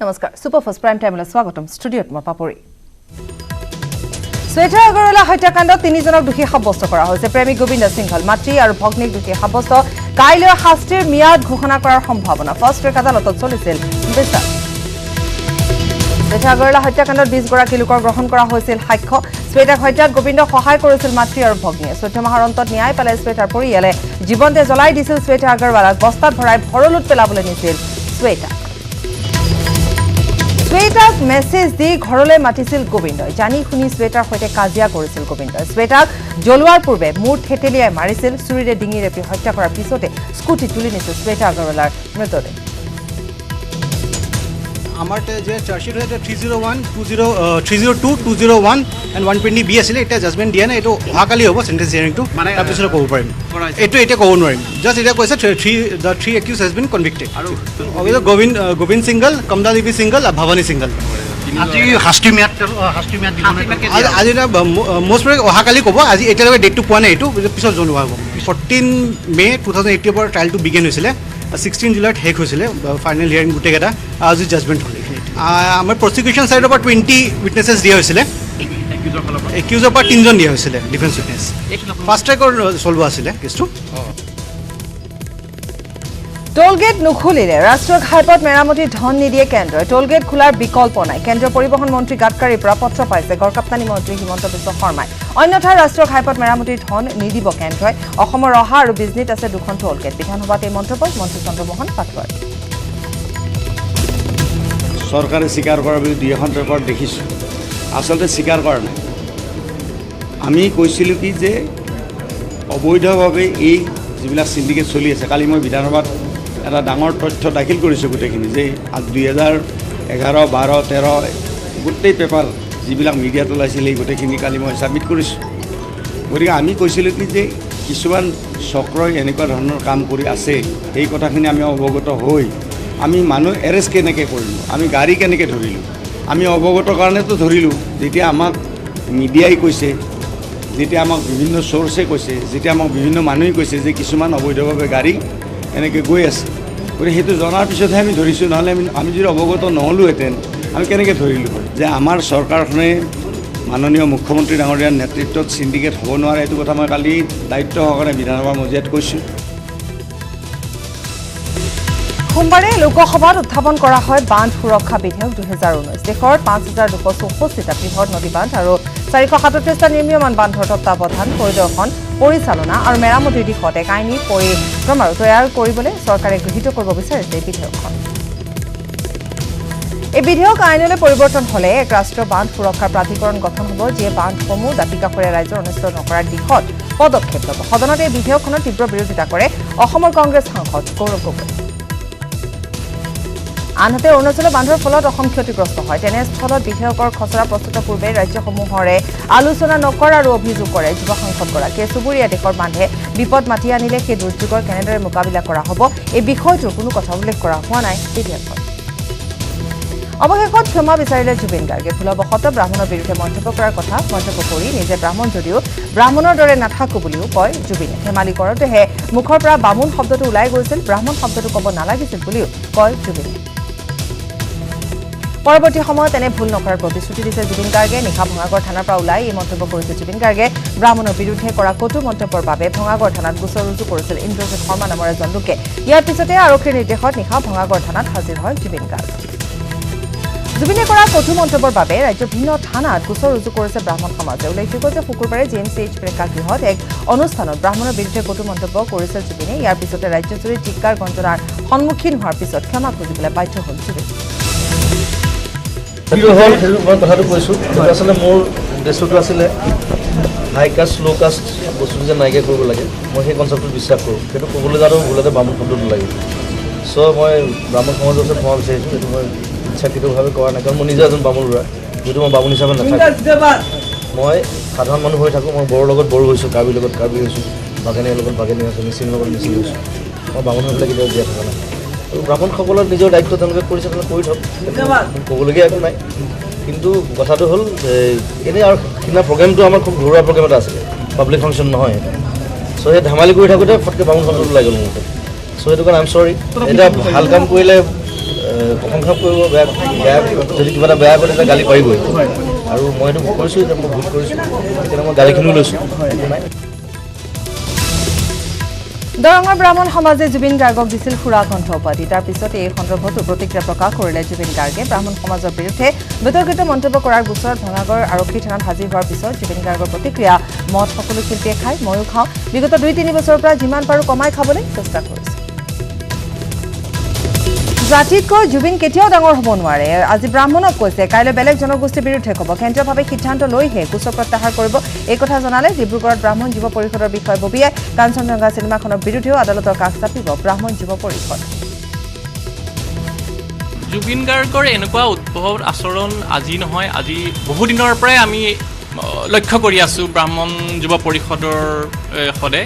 নমস্কাৰ সুপাৰফাষ্ট প্ৰাইম টাইমলৈ স্বাগতম ষ্টুডিঅ'ত মই পাপৰি শ্বেতা আগৰৱালা হত্যাকাণ্ডত তিনিজনক দোষী সাব্যস্ত কৰা হৈছে প্ৰেমিক গোবিন্দ সিংহল মাতৃ আৰু ভগ্নীক দোষী সাব্যস্ত কাইলৈ শাস্তিৰ মিয়াদ ঘোষণা কৰাৰ সম্ভাৱনা ফাৰ্ষ্ট ট্ৰেক আদালতত চলিছিল বিচাৰ শ্বেতা আগৰৱালা হত্যাকাণ্ডত 20 গৰাকী লোকৰ গ্ৰহণ কৰা হৈছিল সাক্ষ্য শ্বেতাক হত্যাত গোবিন্দক সহায় কৰিছিল মাতৃ আৰু ভগ্নীয়ে 14 মাহৰ অন্তত ন্যায় পালে শ্বেতাৰ পৰিয়ালে জীৱনতে জ্বলাই দিছিল শ্বেতা আগৰৱালাক বস্তাত ভৰাই ভৰলুত পেলাবলৈ নিছিল শ্বেতা শ্বেতাক মেছেজ দি ঘৰলৈ মাতিছিল গোবিন্দই জানি শুনি শ্বেতাৰ সৈতে কাজিয়া কৰিছিল গোবিন্দই শ্বেতাক জ্বলোৱাৰ পূৰ্বে মূৰ থেতেলিয়াই মাৰিছিল চুৰিৰে ডিঙি ৰেপি হত্যা কৰাৰ পিছতে স্কুটি তুলি নিছিল শ্বেতা আগৰৱালাৰ মৃতদেহ আমার যে চার্জশিট হয়েছে 302 201 এন্ড 120 বি আছিল এটা জাজমেন্ট দিয়া না এটো অহাকালি হ'ব সেন্টেন্স হিয়ারিংটো মানে তাৰপিছত ক'ব পাৰিম এটো এটা ক'ব নোৱাৰিম জাস্ট এটা কৈছে the three accused has been convicted আৰু গোবিন্দ সিংহল কমলা দেৱী সিংহল আৰু ভৱানী সিংহল আজি শাস্তি মিয়াদ আজি মোষ্ট অহাকালি ক'ব আজি এতিয়ালৈকে ডেটটো পোৱা নাই এইটো পিছত জনোৱা হ'ব 14 মে 2018 পৰা ট্ৰায়েলটো বিগিন হৈছিলে 16 জুলাইত শেষ হৈছিলে ফাইনেল হিয়াৰিং গোটেইকেইটা আজি জাজমেণ্ট হ'ল আমাৰ প্ৰচিকিউশ্যন ছাইডৰ পৰা 20 উইটনেছেছ দিয়া হৈছিলে একিউজৰ পৰা 3জন দিয়া হৈছিলে ডিফেন্স উইটনেছ ফাৰ্ষ্ট ট্ৰেকৰ চলোৱা আছিলে কেছটো টোলগেট নুখুলিলে ৰাষ্ট্ৰীয় ঘাইপথ মেৰামতিৰ ধন নিদিয়ে কেন্দ্ৰই টোলগেট খোলাৰ বিকল্প নাই কেন্দ্ৰীয় পৰিবহণ মন্ত্ৰী গাডকাৰীৰ পৰা পত্ৰ পাইছে গড়কাপ্তানী মন্ত্ৰী হিমন্ত বিশ্ব শৰ্মাই অন্যথা ৰাষ্ট্ৰীয় ঘাইপথ মেৰামতিৰ ধন নিদিব কেন্দ্ৰই অসমৰ ৰহা আৰু বিজনীত আছে দুখন টোলগেট বিধানসভাত এই মন্তব্য মন্ত্ৰী চন্দ্ৰমোহন পাটোৱাৰী চৰকাৰে স্বীকাৰ কৰাৰ বুলি 2খন পেপাৰ দেখিছোঁ আচলতে স্বীকাৰ কৰা নাই আমি কৈছিলোঁ কি যে অবৈধভাৱে এই যিবিলাক চিণ্ডিকেট চলি আছে কালি মই বিধানসভাত এটা ডাঙৰ তথ্য দাখিল কৰিছোঁ গোটেইখিনি যে 2011, 12, 13 গোটেই পেপাৰ যিবিলাক মিডিয়াত ওলাইছিল এই গোটেইখিনি কালি মই ছাবমিট কৰিছোঁ গতিকে আমি কৈছিলোঁ কি যে কিছুমান চক্ৰই এনেকুৱা ধৰণৰ কাম কৰি আছে এই কথাখিনি আমি অৱগত হৈ আমি মানুহ এৰেষ্ট কেনেকৈ কৰিলোঁ আমি গাড়ী কেনেকৈ ধৰিলোঁ আমি অৱগত কাৰণেতো ধৰিলোঁ যেতিয়া আমাক মিডিয়াই কৈছে যেতিয়া আমাক বিভিন্ন চ'ৰ্চে কৈছে যেতিয়া আমাক বিভিন্ন মানুহে কৈছে যে কিছুমান অবৈধভাৱে গাড়ী এনেকৈ গৈ আছে গতিকে সেইটো জনাৰ পিছতহে আমি ধৰিছোঁ নহ'লে আমি যদি অৱগত নহ'লোহেঁতেন আমি কেনেকৈ ধৰিলোঁ যে আমাৰ চৰকাৰখনে মাননীয় মুখ্যমন্ত্ৰী ডাঙৰীয়াৰ নেতৃত্বত চিণ্ডিকেট হ'ব নোৱাৰে এইটো কথা মই কালি দায়িত্ব সহকাৰে বিধানসভাৰ মজিয়াত কৈছোঁ সোমবাৰে লোকসভাত উত্থাপন কৰা হয় বান্ধ সুৰক্ষা বিধেয়ক 2019 দেশৰ 5264টা বৃহৎ নদী বান্ধ আৰু 437টা নিৰ্মীয়মান বান্ধৰ তত্বাৱধান পৰিদৰ্শন পৰিচালনা আৰু মেৰামতিৰ দিশত এক আইনী পৰিক্ৰম আৰু তৈয়াৰ কৰিবলৈ চৰকাৰে গৃহীত কৰিব বিচাৰিছে এই বিধেয়কখন এই বিধেয়ক আইনলৈ পৰিৱৰ্তন হ'লে এক ৰাষ্ট্ৰীয় বান্ধ সুৰক্ষাৰ প্ৰাধিকৰণ গঠন হ'ব যিয়ে বান্ধসমূহ দাঁতিকাষৰীয়া ৰাইজৰ অনিষ্ট নকৰাৰ দিশত পদক্ষেপ ল'ব সদনত এই বিধেয়কখনৰ তীব্ৰ বিৰোধিতা কৰে অসমৰ কংগ্ৰেছ সাংসদ গৌৰৱ গগৈ আনহাতে অৰুণাচলৰ বান্ধৰ ফলত অসম ক্ষতিগ্ৰস্ত হয় তেনেস্থলত বিধেয়কৰ খচৰা প্ৰস্তুতৰ পূৰ্বে ৰাজ্যসমূহৰে আলোচনা নকৰাৰ আৰু অভিযোগ কৰে যুৱ সাংসদগৰাকীয়ে চুবুৰীয়া দেশৰ বান্ধে বিপদ মাতি আনিলে সেই দুৰ্যোগৰ কেনেদৰে মোকাবিলা কৰা হ'ব এই বিষয়টোৰ কোনো কথা উল্লেখ কৰা হোৱা নাই বিধেয়কত অৱশেষত ক্ষমা বিচাৰিলে জুবিন গাৰ্গে ভুলবশতঃ ব্ৰাহ্মণৰ বিৰুদ্ধে মন্তব্য কৰাৰ কথা মন্তব্য কৰি নিজে ব্ৰাহ্মণ যদিও ব্ৰাহ্মণৰ দৰে নাথাকো বুলিও কয় জুবিনে ধেমালি কৰোঁতেহে মুখৰ পৰা বামুণ শব্দটো ওলাই গৈছিল ব্ৰাহ্মণ শব্দটো ক'ব নালাগিছিল বুলিও কয় জুবিনে পৰৱৰ্তী সময়ত এনে ভুল নকৰাৰ প্ৰতিশ্ৰুতি দিছে জুবিন গাৰ্গে নিশা ভঙাগড় থানাৰ পৰা ওলাই এই মন্তব্য কৰিছে জুবিন গাৰ্গে ব্ৰাহ্মণৰ বিৰুদ্ধে কৰা কটু মন্তব্যৰ বাবে ভঙাগড় থানাত গোচৰ ৰুজু কৰিছিল ইন্দ্ৰজিৎ শৰ্মা নামৰ এজন লোকে ইয়াৰ পিছতে আৰক্ষীৰ নিৰ্দেশত নিশা ভঙাগড় থানাত হাজিৰ হয় জুবিন গাৰ্গ জুবিনে কৰা কটু মন্তব্যৰ বাবে ৰাজ্যৰ ভিন্ন থানাত গোচৰ ৰুজু কৰিছে ব্ৰাহ্মণ সমাজে উল্লেখযোগ্য যে শুকুৰবাৰে GMCH প্ৰেক্ষাগৃহত এক অনুষ্ঠানত ব্ৰাহ্মণৰ বিৰুদ্ধে কটু মন্তব্য কৰিছিল জুবিনে ইয়াৰ পিছতে ৰাজ্যজুৰি চিৎকাৰ গঞ্জনাৰ সন্মুখীন হোৱাৰ পিছত ক্ষমা খুজিবলৈ বাধ্য হ'ল জুবিন হ'ল মই কথাটো কৈছোঁ আচলতে মোৰ উদ্দেশ্যটো আছিলে হাই কাষ্ট ল' কাষ্ট বস্তুটো যে নাইকিয়া কৰিব লাগে মই সেই কনচেপ্টটোত বিশ্বাস কৰোঁ সেইটো ক'বলৈ যাওঁতে ভুলতে বামুণ শব্দটো লাগিব চ' মই ব্ৰাহ্মণ সমাজৰ ওচৰত ক্ষমা বিচাৰিছোঁ সেইটো মই ইচ্ছাকৃতভাৱে কৰা নাই কাৰণ মই নিজে এজন বামুণ ল'ৰা যিটো মই বামুণ হিচাপে নাথাকোঁ মই সাধাৰণ মানুহ হৈ থাকোঁ মই বড়োৰ লগত বড়ো হৈছোঁ কাৰ্বিৰ লগত কাৰ্বি হৈছোঁ বাগানীৰ লগত বাগানী হৈছোঁ মিচিংৰ লগত মিচিং হৈছোঁ মই বামুণ হৈ পেলাই কেতিয়াও জীয়াই থকা নাই আৰু ব্ৰাহ্মণসকলৰ নিজৰ দায়িত্ব তেওঁলোকে কৰিছে তেওঁলোকে কৰি থওক ক'বলগীয়া একো নাই কিন্তু কথাটো হ'ল এনেই আৰু সিদিনা প্ৰগ্ৰেমটো আমাৰ খুব ঘৰুৱা প্ৰগ্ৰেম এটা আছিলে পাব্লিক ফাংচন নহয় চ' সেই ধেমালি কৰি থাকোঁতে ফটকৈ বামুণ শব্দটো ওলাই গ'ল মোৰ চ' সেইটো কাৰণে আই এম চৰি এটা ভাল কাম কৰিলে প্ৰশংসা কৰিব বেয়া যদি কিবা এটা বেয়া কৰে তেতিয়া গালি পাৰিবই আৰু মই এইটো কৰিছোঁ যে মই ভুল কৰিছোঁ সেইকাৰণে মই গালিখিনিও লৈছোঁ দৰঙৰ ব্ৰাহ্মণ সমাজে জুবিন গাৰ্গক দিছিল সুৰাকণ্ঠ উপাধি তাৰ পিছত এই সন্দৰ্ভতো প্ৰতিক্ৰিয়া প্ৰকাশ কৰিলে জুবিন গাৰ্গে ব্ৰাহ্মণ সমাজৰ বিৰুদ্ধে বিতৰ্কিত মন্তব্য কৰাৰ গোচৰত ভঙাগড় আৰক্ষী থানাত হাজিৰ হোৱাৰ পিছত জুবিন গাৰ্গৰ প্ৰতিক্ৰিয়া মদ সকলো শিল্পীয়ে খায় ময়ো খাওঁ বিগত 2-3 বছৰৰ পৰা যিমান পাৰোঁ কমাই খাবলৈ চেষ্টা কৰিছোঁ জাতিতকৈ জুবিন কেতিয়াও ডাঙৰ হ'ব নোৱাৰে আজি ব্ৰাহ্মণক কৈছে কাইলৈ বেলেগ জনগোষ্ঠীৰ বিৰুদ্ধে ক'ব কেন্দ্ৰীয়ভাৱে সিদ্ধান্ত লৈহে গোচৰ প্ৰত্যাহাৰ কৰিব এই কথা জনালে ডিব্ৰুগড়ত ব্ৰাহ্মণ যুৱ পৰিষদৰ বিষয়ববীয়াই কাঞ্চনজংঘা চিনেমাখনৰ বিৰুদ্ধেও আদালতৰ কাষ চাপিব ব্ৰাহ্মণ যুৱ পৰিষদ জুবিন গাৰ্গৰ এনেকুৱা উদ্ভৱ আচৰণ আজি নহয় আজি বহুদিনৰ পৰাই আমি লক্ষ্য কৰি আছোঁ ব্ৰাহ্মণ যুৱ পৰিষদৰ সদে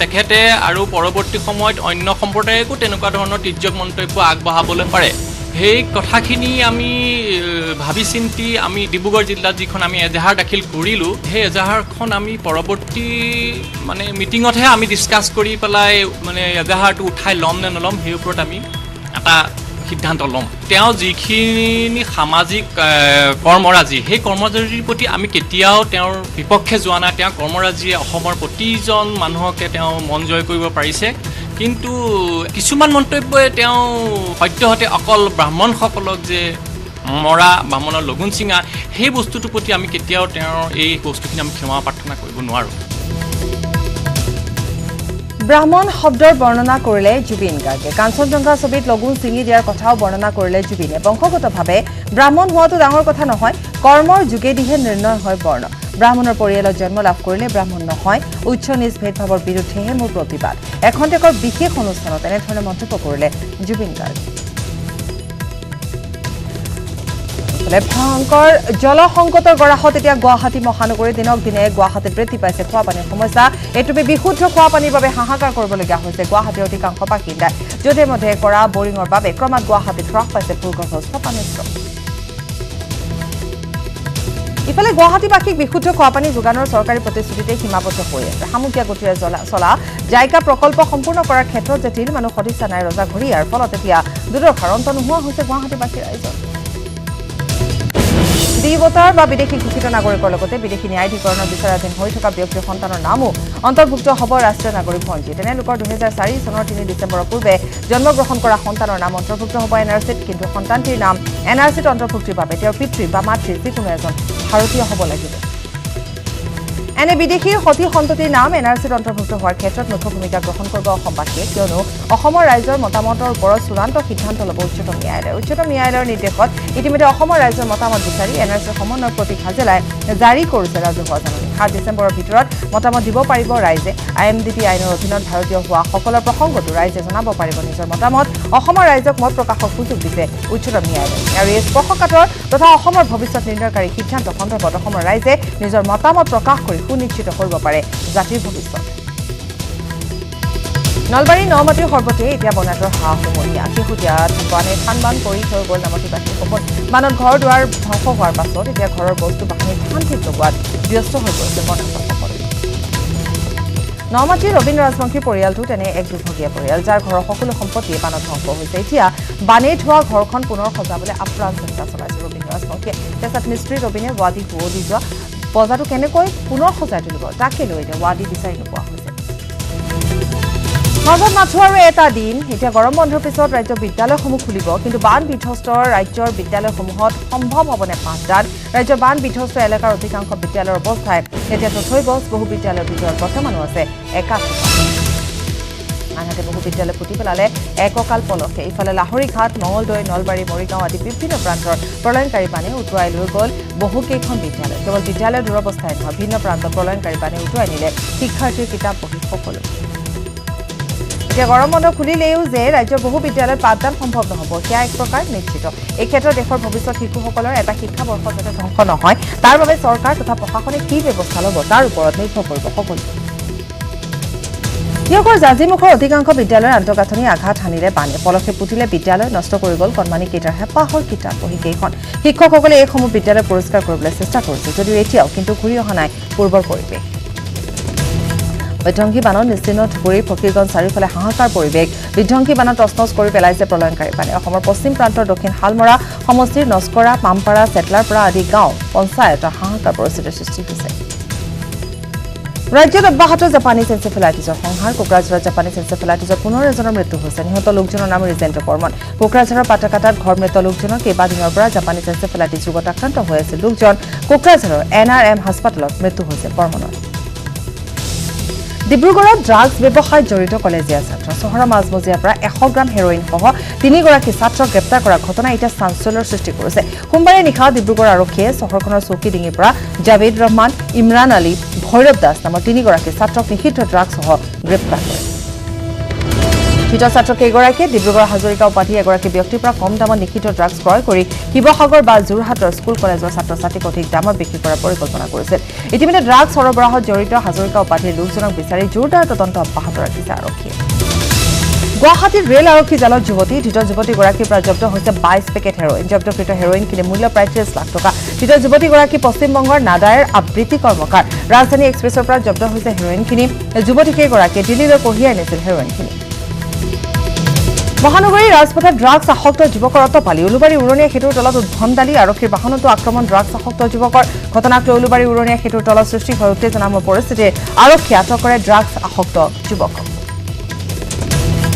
তেখেতে আৰু পৰৱৰ্তী সময়ত অন্য সম্প্ৰদায়কো তেনেকুৱা ধৰণৰ তিৰ্যক মন্তব্য আগবঢ়াবলৈ পাৰে সেই কথাখিনি আমি ভাবি চিন্তি আমি ডিব্ৰুগড় জিলাত যিখন আমি এজাহাৰ দাখিল কৰিলোঁ সেই এজাহাৰখন আমি পৰৱৰ্তী মানে মিটিঙতহে আমি ডিছকাছ কৰি পেলাই মানে এজাহাৰটো উঠাই ল'ম নে নল'ম সেই ওপৰত আমি এটা সিদ্ধান্ত ল'ম তেওঁ যিখিনি সামাজিক কৰ্মৰাজি সেই কৰ্মৰাজিৰ প্ৰতি আমি কেতিয়াও তেওঁৰ বিপক্ষে যোৱা নাই তেওঁ কৰ্মৰাজিয়ে অসমৰ প্ৰতিজন মানুহকে তেওঁ মন জয় কৰিব পাৰিছে কিন্তু কিছুমান মন্তব্যই তেওঁ সদ্যহতে অকল ব্ৰাহ্মণসকলক যে মৰা ব্ৰাহ্মণৰ লগুণ চিঙা সেই বস্তুটোৰ প্ৰতি আমি কেতিয়াও তেওঁৰ এই বস্তুখিনি আমি ক্ষমা প্ৰাৰ্থনা কৰিব নোৱাৰোঁ ব্ৰাহ্মণ শব্দৰ বৰ্ণনা কৰিলে জুবিন গাৰ্গে কাঞ্চনজংঘা ছবিত লগুণ ছিঙি দিয়াৰ কথাও বৰ্ণনা কৰিলে জুবিনে বংশগতভাৱে ব্ৰাহ্মণ হোৱাটো ডাঙৰ কথা নহয় কৰ্মৰ যোগেদিহে নিৰ্ণয় হয় বৰ্ণ ব্ৰাহ্মণৰ পৰিয়ালত জন্ম লাভ কৰিলে ব্ৰাহ্মণ নহয় উচ্চ নিজ ভেদভাৱৰ বিৰুদ্ধেহে মোৰ প্ৰতিবাদ এখন্তেকৰ বিশেষ অনুষ্ঠানত এনেধৰণে মন্তব্য কৰিলে জুবিন গাৰ্গে ভয়ংকৰ জলসংকটৰ গৰাহত এতিয়া গুৱাহাটী মহানগৰী দিনক দিনে গুৱাহাটীত বৃদ্ধি পাইছে খোৱাপানীৰ সমস্যা এইটোবে বিশুদ্ধ খোৱাপানীৰ বাবে হাহাকাৰ কৰিবলগীয়া হৈছে গুৱাহাটীৰ অধিকাংশ বাসিন্দাই যধে মধে কৰা বৰিঙৰ বাবে ক্ৰমাৎ গুৱাহাটীত হ্ৰাস পাইছে ভূগৰ্ভস্থ পানীৰ স্তৰ ইফালে গুৱাহাটীবাসীক বিশুদ্ধ খোৱাপানী যোগানৰ চৰকাৰী প্ৰতিশ্ৰুতিতে সীমাবদ্ধ হৈ আছে সামগ্ৰিক গতিৰে চলা জাইকা প্ৰকল্প সম্পূৰ্ণ কৰাৰ ক্ষেত্ৰত জটিল মানুহ সদিচ্ছা নাই ৰজা ঘূৰি ইয়াৰ ফলত এতিয়া দুৰ্দশাৰ অন্ত নোহোৱা হৈছে গুৱাহাটীবাসীৰ ৰাইজৰ বতাৰ বা বিদেশী ঘোষিত নাগৰিকৰ লগতে বিদেশী ন্যায়াধিকৰণৰ বিচাৰাধীন হৈ থকা ব্যক্তিৰ সন্তানৰ নামো অন্তৰ্ভুক্ত হ'ব ৰাষ্ট্ৰীয় নাগৰিক পঞ্জীত তেনেলোকৰ 2004 চনৰ 3 ডিচেম্বৰৰ পূৰ্বে জন্মগ্ৰহণ কৰা সন্তানৰ নাম অন্তৰ্ভুক্ত হ'ব এনআৰচিত কিন্তু সন্তানটিৰ নাম এনআৰচিত অন্তৰ্ভুক্তিৰ বাবে তেওঁৰ পিতৃ বা মাতৃ যিকোনো এজন ভাৰতীয় হ'ব লাগিব এনে বিদেশীৰ সতি সন্ততিৰ নাম এনআৰচিত অন্তৰ্ভুক্ত হোৱাৰ ক্ষেত্ৰত মুখ্য ভূমিকা গ্ৰহণ কৰিব অসমবাসীয়ে কিয়নো অসমৰ ৰাইজৰ মতামতৰ ওপৰত চূড়ান্ত সিদ্ধান্ত ল'ব উচ্চতম ন্যায়ালয়ৰ নিৰ্দেশত ইতিমধ্যে অসমৰ ৰাইজৰ মতামত বিচাৰি এনআৰচিৰ সমন্বয় প্ৰতীক হাজেলাই জাৰি কৰিছে ৰাজহুৱা জাননী 7 ডিচেম্বৰৰ ভিতৰত মতামত দিব পাৰিব ৰাইজে IMDP আইনৰ অধীনত ভাৰতীয় হোৱা সকলৰ প্ৰসংগতো ৰাইজে জনাব পাৰিব নিজৰ মতামত অসমৰ ৰাইজক মত প্ৰকাশৰ সুযোগ দিছে উচ্চতম ন্যায়ালয়ে আৰু এই স্পৰ্শকাতৰ তথা অসমৰ ভৱিষ্যত নিৰ্ণয়কাৰী সিদ্ধান্ত সন্দৰ্ভত অসমৰ ৰাইজে নিজৰ মতামত প্ৰকাশ কৰি সুনিশ্চিত কৰিব পাৰে জাতিৰ ভৱিষ্যত নলবাৰী নমাটিৰ সৰ্বতে এতিয়া বনাতৰ হাঁহসমূহীয়া শেহতীয়া বানে থানবান কৰি থৈ গ'ল নামতিবাসীৰ সপোন বানত ঘৰ দুৱাৰ ধ্বংস হোৱাৰ পাছত এতিয়া ঘৰৰ বস্তু বাহিনী শান্তিত লগোৱাত ব্যস্ত হৈ পৰিছে বনাতসকল নমাটিৰ ৰবীন ৰাজবংশীৰ পৰিয়ালটো তেনে এক দুৰ্ভগীয়া পৰিয়াল যাৰ ঘৰৰ সকলো সম্পত্তিয়ে বানত ধ্বংস হৈছে এতিয়া বানে ধোৱা ঘৰখন পুনৰ সজাবলৈ আপ্ৰাণ চেষ্টা চলাইছে ৰবীন ৰাজবংশীয়ে তেচাত মিস্ত্ৰী ৰবীনে ৱাদি শুৱলি যোৱা বজাৰটো কেনেকৈ পুনৰ সজাই তুলিব তাকে লৈ এতিয়া ৱাদি বিচাৰি নোপোৱা হৈছে মাজত মাথো আৰু এটা দিন এতিয়া গৰম বন্ধৰ পিছত ৰাজ্যৰ বিদ্যালয়সমূহ খুলিব কিন্তু বান বিধ্বস্ত ৰাজ্যৰ বিদ্যালয়সমূহত সম্ভৱ হ'বনে পাঠদান ৰাজ্যৰ বান বিধ্বস্ত এলেকাৰ অধিকাংশ বিদ্যালয়ৰ অৱস্থাই এতিয়া থৈ গছ বহু বিদ্যালয়ৰ ভিতৰত বৰ্তমানো আছে একাধিক আনহাতে বহু বিদ্যালয় পুতি পেলালে এককাল পলসে ইফালে লাহৰীঘাট মঙলদৈ নলবাৰী মৰিগাঁও আদি বিভিন্ন প্ৰান্তৰ প্ৰলয়নকাৰী পানী উটুৱাই লৈ গ'ল বহুকেইখন বিদ্যালয় কেৱল বিদ্যালয়ৰ দুৰৱস্থাই নহয় ভিন্ন প্ৰান্তৰ প্ৰলয়নকাৰী পানী উটুৱাই নিলে শিক্ষাৰ্থীৰ কিতাপ বহি সকলো এতিয়া গৰম বন্ধ খুলিলেও যে ৰাজ্যৰ বহু বিদ্যালয়ত পাঠদান সম্ভৱ নহ'ব সেয়া এক প্ৰকাৰ নিশ্চিত এই ক্ষেত্ৰত দেশৰ ভৱিষ্যত শিশুসকলৰ এটা শিক্ষাবৰ্ষ যাতে ধ্বংস নহয় তাৰ বাবে চৰকাৰ তথা প্ৰশাসনে কি ব্যৱস্থা ল'ব তাৰ ওপৰত নিৰ্ভৰ কৰিব সকলো কিয়কৰ জাজিমুখৰ অধিকাংশ বিদ্যালয়ৰ আন্তঃগাঁথনি আঘাত হানিলে পানী পলসে পুতিলে বিদ্যালয় নষ্ট কৰি গ'ল কণমানি কেইটাৰ হেঁপাহৰ কিতাপ বহি কেইখন শিক্ষকসকলে এইসমূহ বিদ্যালয় পৰিষ্কাৰ কৰিবলৈ চেষ্টা কৰিছে যদিও এতিয়াও কিন্তু ঘূৰি অহা নাই পূৰ্বৰ পৰিৱেশ বিধ্বংসী বানত নিশ্চিহ্ন ধুবুৰী ফকীৰগঞ্জ চাৰিওফালে হাহাকাৰ পৰিৱেশ বিধ্বংসী বানত তছনছ কৰি পেলাইছে প্ৰলয়ংকাৰী পানী অসমৰ পশ্চিম প্ৰান্তৰ দক্ষিণ হালমৰা সমষ্টিৰ নস্কৰা পামপাৰা চেটলাৰপৰা আদি গাঁও পঞ্চায়তৰ হাহাকাৰ পৰিস্থিতিৰ সৃষ্টি হৈছে ৰাজ্যত অব্যাহত জাপানীজ এনচেফেলাইটিছৰ সংহাৰ কোকৰাঝাৰত জাপানীজ এনচেফেলাইটিছৰ পুনৰ এজনৰ মৃত্যু হৈছে নিহত লোকজনৰ নাম ৰিজেন্দ্ৰ বৰ্মন কোকৰাঝাৰৰ পাটাকাটাত ঘৰ মৃত লোকজনৰ কেইবাদিনৰ পৰা জাপানীজ এনচেফেলাইটিছ ৰোগত আক্ৰান্ত হৈ আছিল লোকজন কোকৰাঝাৰৰ NRM হাস্পতালত মৃত্যু হৈছে বৰ্মনৰ ডিব্ৰুগড়ত ড্ৰাগছ ব্যৱসায়ত জড়িত কলেজীয়া ছাত্ৰ চহৰৰ মাজমজিয়াৰ পৰা 100 গ্ৰাম হেৰইন সহ 3 গৰাকী ছাত্ৰক গ্ৰেপ্তাৰ কৰা ঘটনা এতিয়া চাঞ্চল্যৰ সৃষ্টি কৰিছে সোমবাৰে নিশা ডিব্ৰুগড় আৰক্ষীয়ে চহৰখনৰ চৌকী ডিঙিৰ পৰা জাভেদ ৰহমান ইমৰান আলী ভৈৰৱ দাস নামৰ 3 গৰাকী ছাত্ৰক নিষিদ্ধ ড্ৰাগছ সহ গ্ৰেপ্তাৰ কৰে ধৃত ছাত্ৰ কেইগৰাকীয়ে ডিব্ৰুগড় হাজৰিকা উপাধি এগৰাকী ব্যক্তিৰ পৰা কম দামত নিষিদ্ধ ড্ৰাগছ ক্ৰয় কৰি শিৱসাগৰ বা যোৰহাটৰ স্কুল কলেজৰ ছাত্ৰ ছাত্ৰীক অধিক দামত বিক্ৰী কৰাৰ পৰিকল্পনা কৰিছিল ইতিমধ্যে ড্ৰাগছ সৰবৰাহত জড়িত হাজৰিকা উপাধিৰ লোকজনক বিচাৰি জোৰদাৰ তদন্ত অব্যাহত ৰাখিছে আৰক্ষীয়ে গুৱাহাটীৰ ৰেল আৰক্ষী জালত যুৱতী ধৃত যুৱতীগৰাকীৰ পৰা জব্দ হৈছে 22 পেকেট হেৰইন জব্দকৃত হেৰইনখিনি মূল্য প্ৰায় 30 লাখ টকা ধৃত যুৱতীগৰাকী পশ্চিমবংগৰ নাদায়ৰ আবৃত্তি কৰ্মকাৰ ৰাজধানী এক্সপ্ৰেছৰ পৰা জব্দ হৈছে হেৰইনখিনি যুৱতীকেইগৰাকীয়ে দিল্লীলৈ কঢ়িয়াই আনিছিল হেৰইনখিনি মহানগৰীৰ ৰাজপথত ড্ৰাগছ আসক্ত যুৱকৰ অতপালি উলুবাৰী উৰণীয়া সেতুৰ তলত উদ্ভণ্ডালি আৰক্ষীৰ বাহনতো আক্ৰমণ ড্ৰাগছ আসক্ত যুৱকৰ ঘটনাক লৈ উলুবাৰী উৰণীয়া সেতুৰ তলত সৃষ্টি হৈ উত্তেজনাময় পৰিস্থিতিৰ আৰক্ষী আটক কৰে ড্ৰাগছ আসক্ত যুৱকক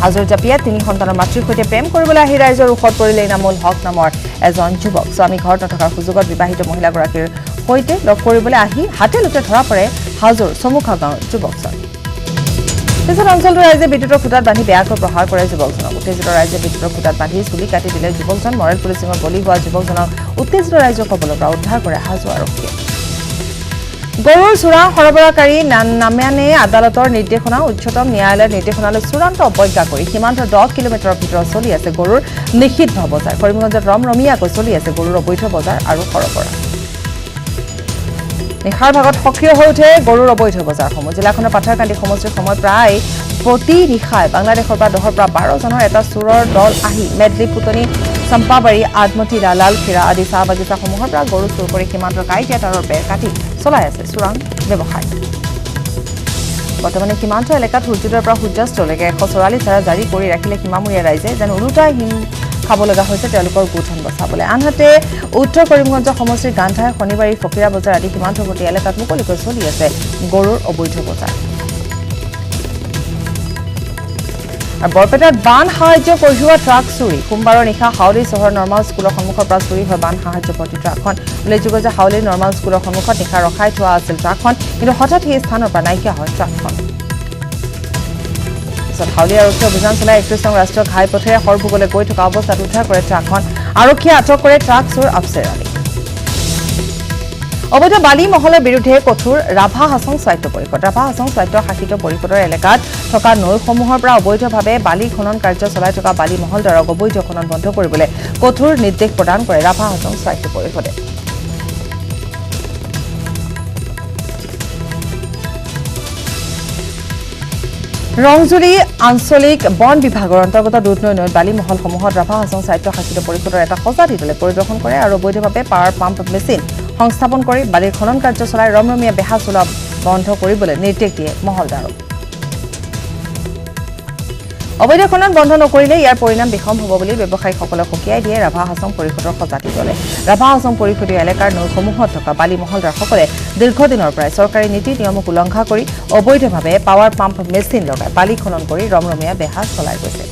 হাজোৰ জাপিয়াত 3 সন্তানৰ মাতৃৰ সৈতে প্ৰেম কৰিবলৈ আহি ৰাইজৰ ৰোষত পৰিলে ইনামুল হক নামৰ এজন যুৱক স্বামী ঘৰত নথকাৰ সুযোগত বিবাহিত মহিলাগৰাকীৰ সৈতে লগ কৰিবলৈ আহি হাতে লুটে ধৰা পৰে হাজোৰ চমুখা গাঁৱৰ যুৱকজন পিছত অঞ্চলটোৰ ৰাইজে বিদ্যুতৰ খুঁটাত বান্ধি বেয়াকৈ প্ৰহাৰ কৰে যুৱকজনক উত্তেজিত ৰাইজে বিদ্যুতৰ খুঁটাত বান্ধি চুলি কাটি দিলে যুৱকজন মৰেল পুলিচিঙৰ বলি হোৱা যুৱকজনক উত্তেজিত ৰাইজৰ কবলৰ পৰা উদ্ধাৰ কৰে হাজো আৰক্ষীয়ে গৰুৰ চোৰাং সৰবৰাহকাৰী নামানে আদালতৰ নিৰ্দেশনা উচ্চতম ন্যায়ালয়ৰ নিৰ্দেশনালৈ চূড়ান্ত অৱজ্ঞা কৰি সীমান্তৰ 10 কিলোমিটাৰৰ ভিতৰত চলি আছে গৰুৰ নিষিদ্ধ বজাৰ কৰিমগঞ্জত ৰমৰমীয়াকৈ চলি আছে গৰুৰ অবৈধ বজাৰ আৰু সৰবৰাহ নিশাৰ ভাগত সক্ৰিয় হৈ উঠে গৰুৰ অবৈধ বজাৰসমূহ জিলাখনৰ পাথাৰকান্দি সমষ্টিৰ সময় প্ৰায় প্ৰতি নিশায় বাংলাদেশৰ পৰা 10 পৰা 12 জনৰ এটা চোৰৰ দল আহি মেডলি পুতনি চম্পাবাৰী আদমতি লালখিৰা আদি চাহ বাগিচাসমূহৰ পৰা গৰু চুৰ কৰি সীমান্তৰ কাইটিয়া তাঁৰৰ বেৰ কাটি চলাই আছে চোৰাং ব্যৱসায় বৰ্তমানে সীমান্ত এলেকাত সূৰ্যোদয়ৰ পৰা সূৰ্যাস্তলৈকে 144 ধাৰা জাৰি কৰি ৰাখিলে সীমামূৰীয়া ৰাইজে যেন ওলোটাই হিম খাব লগা হৈছে তেওঁলোকৰ গোঠন বচাবলৈ আনহাতে উত্তৰ কৰিমগঞ্জ সমষ্টিৰ গান্ধাৰ শনিবাৰী ফকিৰা বজাৰ আদি সীমান্তৱৰ্তী এলেকাত মুকলিকৈ চলি আছে গৰুৰ অবৈধ বজাৰ আৰু বৰপেটাত বান সাহায্য কঢ়িওৱা ট্ৰাক চুৰি সোমবাৰৰ নিশা হাউলি চহৰ নৰ্মাল স্কুলৰ সন্মুখৰ পৰা চুৰি হৈ বান সাহায্য ভৰ্তি ট্ৰাকখন উল্লেখযোগ্য যে হাউলিৰ নৰ্মাল স্কুলৰ সন্মুখত নিশা ৰখাই থোৱা আছিল ট্ৰাকখন কিন্তু হঠাৎ সেই স্থানৰ পৰা নাইকিয়া হয় ট্ৰাকখন হাউলি আৰক্ষীয়ে অভিযান চলাই 31 নং ৰাষ্ট্ৰীয় ঘাইপথেৰে সৰভোগলৈ গৈ থকা অৱস্থাত উদ্ধাৰ কৰে ট্ৰাকখন আৰক্ষীয়ে আটক কৰে ট্ৰাক চোৰ আফছেৰ আলী অবৈধ বালি মহলৰ বিৰুদ্ধে কঠোৰ ৰাভা হাছং স্বায়ত্ত পৰিষদ ৰাভা হাছং স্বায়ত্ত শাসিত পৰিষদৰ এলেকাত থকা নৈসমূহৰ পৰা অবৈধভাৱে বালি খনন কাৰ্য চলাই থকা বালি মহলদাৰক অবৈধ খনন বন্ধ কৰিবলৈ কঠোৰ নিৰ্দেশ প্ৰদান কৰে ৰাভা হাছং স্বায়ত্ত পৰিষদে ৰংজুলি আঞ্চলিক বন বিভাগৰ অন্তৰ্গত দুধনৈ নৈত বালি মহলসমূহত ৰাভা হাছং স্বায়ত্ত শাসিত পৰিষদৰ এটা সজাতি দলে পৰিদৰ্শন কৰে আৰু অবৈধভাৱে পাৱাৰ পাম্প মেচিন সংস্থাপন কৰি বালিৰ খনন কাৰ্য চলাই ৰমৰমীয়া বেহা চলোৱা বন্ধ কৰিবলৈ নিৰ্দেশ দিয়ে মহলদাৰক অবৈধ খনন বন্ধ নকৰিলে ইয়াৰ পৰিণাম বিষম হ'ব বুলি ব্যৱসায়ীসকলক সকীয়াই দিয়ে ৰাভা হাছং পৰিষদৰ সজাতি দলে ৰাভা হাছং পৰিষদীয় এলেকাৰ নৈসমূহত থকা বালি মহলদাৰসকলে দীৰ্ঘদিনৰ পৰাই চৰকাৰী নীতি নিয়মক উলংঘা কৰি অবৈধভাৱে পাৱাৰ পাম্প মেচিন লগাই বালি খনন কৰি ৰমৰমীয়া বেহা চলাই গৈছে